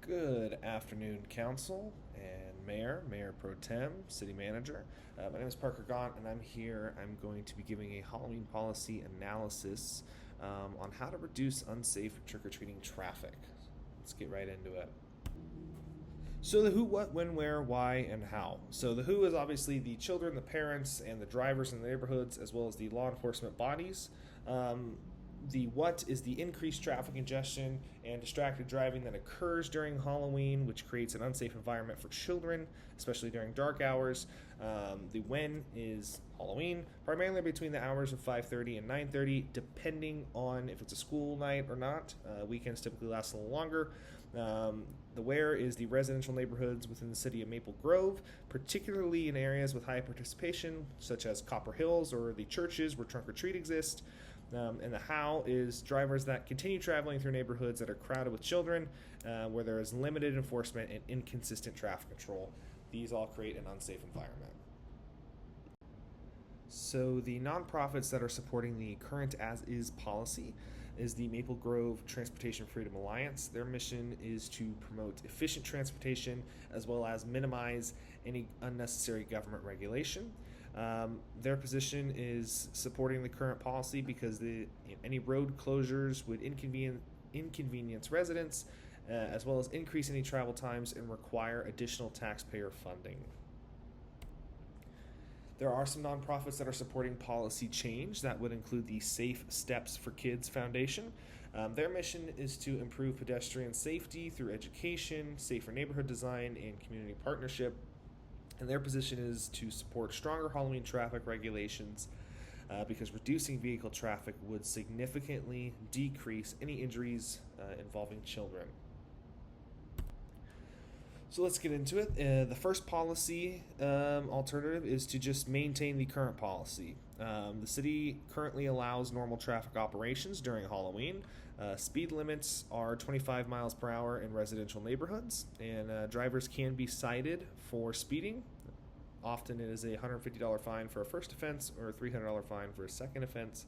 Good afternoon, Council and Mayor Pro Tem, City Manager. My name is Parker Gaunt, and I'm going to be giving a Halloween policy analysis on how to reduce unsafe trick-or-treating traffic. Let's get right into it. So the who, what, when, where, why, and how. So the who is obviously the children, the parents, and the drivers in the neighborhoods, as well as the law enforcement bodies. The what is the increased traffic congestion and distracted driving that occurs during Halloween, which creates an unsafe environment for children, especially during dark hours. The when is Halloween, primarily between the hours of 5:30 and 9:30, depending on if it's a school night or not. Weekends typically last a little longer. The where is the residential neighborhoods within the city of Maple Grove, particularly in areas with high participation, such as Copper Hills or the churches where trunk or treat exists. And the how is drivers that continue traveling through neighborhoods that are crowded with children, where there is limited enforcement and inconsistent traffic control. These all create an unsafe environment. So the nonprofits that are supporting the current as-is policy is the Maple Grove Transportation Freedom Alliance. Their mission is to promote efficient transportation as well as minimize any unnecessary government regulation. Their position is supporting the current policy because any road closures would inconvenience residents, as well as increase any travel times and require additional taxpayer funding. There are some nonprofits that are supporting policy change that would include the Safe Steps for Kids Foundation. Their mission is to improve pedestrian safety through education, safer neighborhood design, and community partnership. And their position is to support stronger Halloween traffic regulations because reducing vehicle traffic would significantly decrease any injuries involving children. So let's get into it. The first policy alternative is to just maintain the current policy. The city currently allows normal traffic operations during Halloween. Speed limits are 25 miles per hour in residential neighborhoods, and drivers can be cited for speeding. Often it is a $150 fine for a first offense or a $300 fine for a second offense.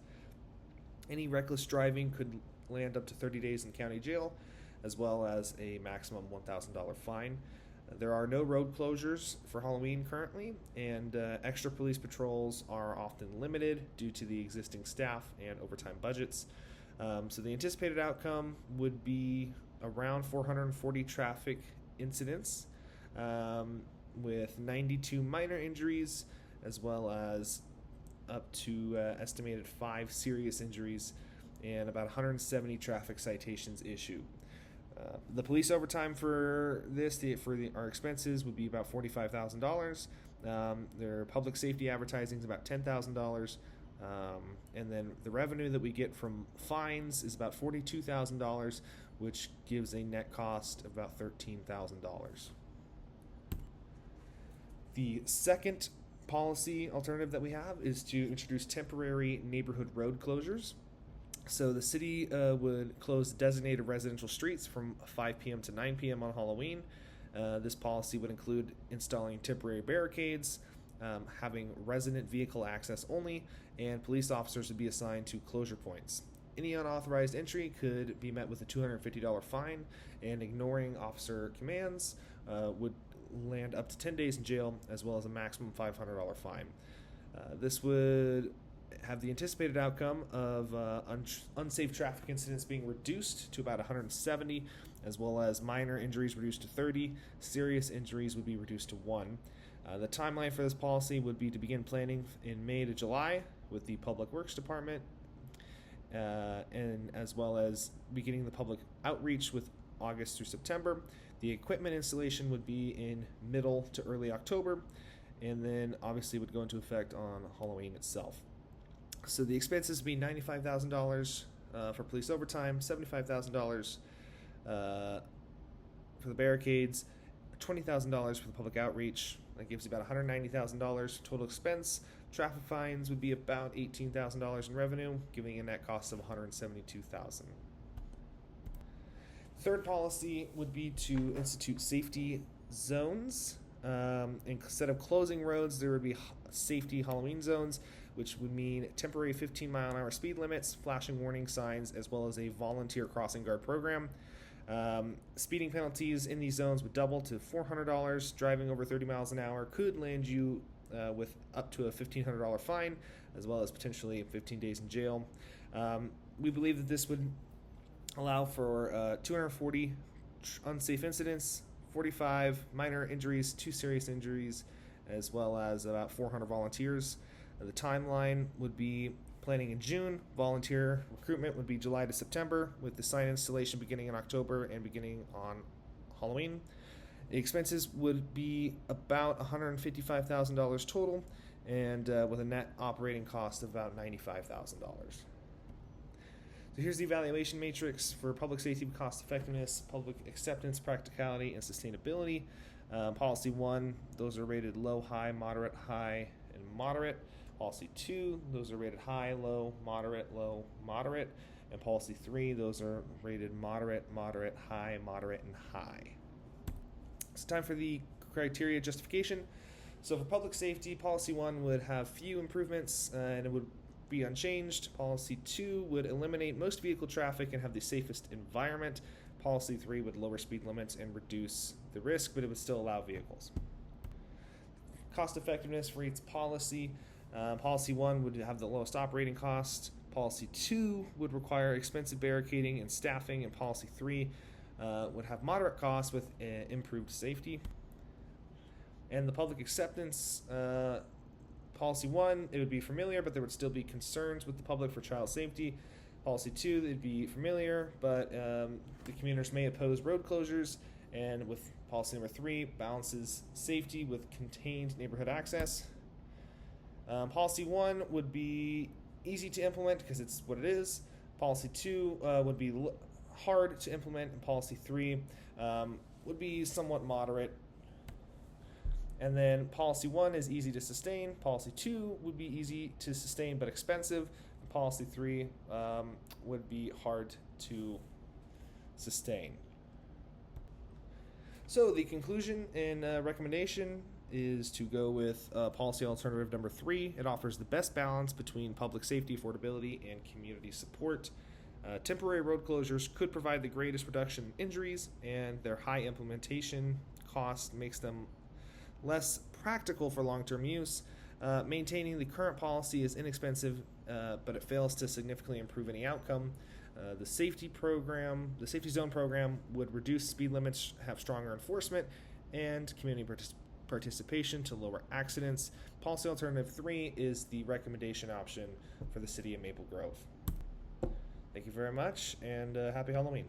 Any reckless driving could land up to 30 days in county jail, as well as a maximum $1,000 fine. There are no road closures for Halloween currently, and extra police patrols are often limited due to the existing staff and overtime budgets. So the anticipated outcome would be around 440 traffic incidents, with 92 minor injuries, as well as up to estimated 5 serious injuries and about 170 traffic citations issued. The police overtime for our expenses would be about $45,000. Their public safety advertising is about $10,000. And then the revenue that we get from fines is about $42,000, which gives a net cost of about $13,000. The second policy alternative that we have is to introduce temporary neighborhood road closures. So the city would close designated residential streets from 5 p.m. to 9 p.m. on Halloween. This policy would include installing temporary barricades, having resident vehicle access only, and police officers would be assigned to closure points. Any unauthorized entry could be met with a $250 fine, and ignoring officer commands would land up to 10 days in jail, as well as a maximum $500 fine. This would have the anticipated outcome of unsafe traffic incidents being reduced to about 170, as well as minor injuries reduced to 30. Serious injuries would be reduced to 1. The timeline for this policy would be to begin planning in May to July with the Public Works Department, and as well as beginning the public outreach with August through September. The equipment installation would be in middle to early October, and then obviously would go into effect on Halloween itself. So the expenses would be $95,000 for police overtime, $75,000 for the barricades, $20,000 for the public outreach. That gives you about $190,000 total expense. Traffic fines would be about $18,000 in revenue, giving a net cost of $172,000. Third policy would be to institute safety zones. Instead of closing roads, there would be safety Halloween zones, which would mean temporary 15-mile-an-hour speed limits, flashing warning signs, as well as a volunteer crossing guard program. Speeding penalties in these zones would double to $400. Driving over 30 miles an hour could land you with up to a $1,500 fine, as well as potentially 15 days in jail. We believe that this would allow for 240 unsafe incidents, 45 minor injuries, 2 serious injuries, as well as about 400 volunteers. The timeline would be planning in June. Volunteer recruitment would be July to September, with the sign installation beginning in October and beginning on Halloween. The expenses would be about $155,000 total, and with a net operating cost of about $95,000. So here's the evaluation matrix for public safety cost effectiveness, public acceptance, practicality, and sustainability. Policy 1, those are rated low, high, moderate, and moderate. Policy 2, those are rated high, low, moderate, and Policy 3, those are rated moderate, high, moderate, and high. It's time for the criteria justification. So for public safety, Policy 1 would have few improvements, and it would be unchanged. Policy 2 would eliminate most vehicle traffic and have the safest environment. Policy 3 would lower speed limits and reduce the risk, but it would still allow vehicles. Cost effectiveness for each policy. Policy 1 would have the lowest operating cost. Policy 2 would require expensive barricading and staffing, and Policy 3 would have moderate costs with improved safety. And the public acceptance, Policy 1, it would be familiar, but there would still be concerns with the public for child safety. Policy 2, it would be familiar, but the commuters may oppose road closures. And with policy number 3, balances safety with contained neighborhood access. Policy 1 would be easy to implement because it's what it is. Policy 2 would be hard to implement, and Policy 3 would be somewhat moderate. And then Policy 1 is easy to sustain. Policy 2 would be easy to sustain but expensive. And Policy 3 would be hard to sustain. So the conclusion and recommendation is to go with policy alternative number 3. It offers the best balance between public safety, affordability, and community support. Temporary road closures could provide the greatest reduction in injuries, and their high implementation cost makes them less practical for long-term use. Maintaining the current policy is inexpensive, but it fails to significantly improve any outcome. The safety zone program would reduce speed limits, have stronger enforcement, and community participation to lower accidents. Policy alternative 3 is the recommendation option for the city of Maple Grove. Thank you very much, and happy Halloween.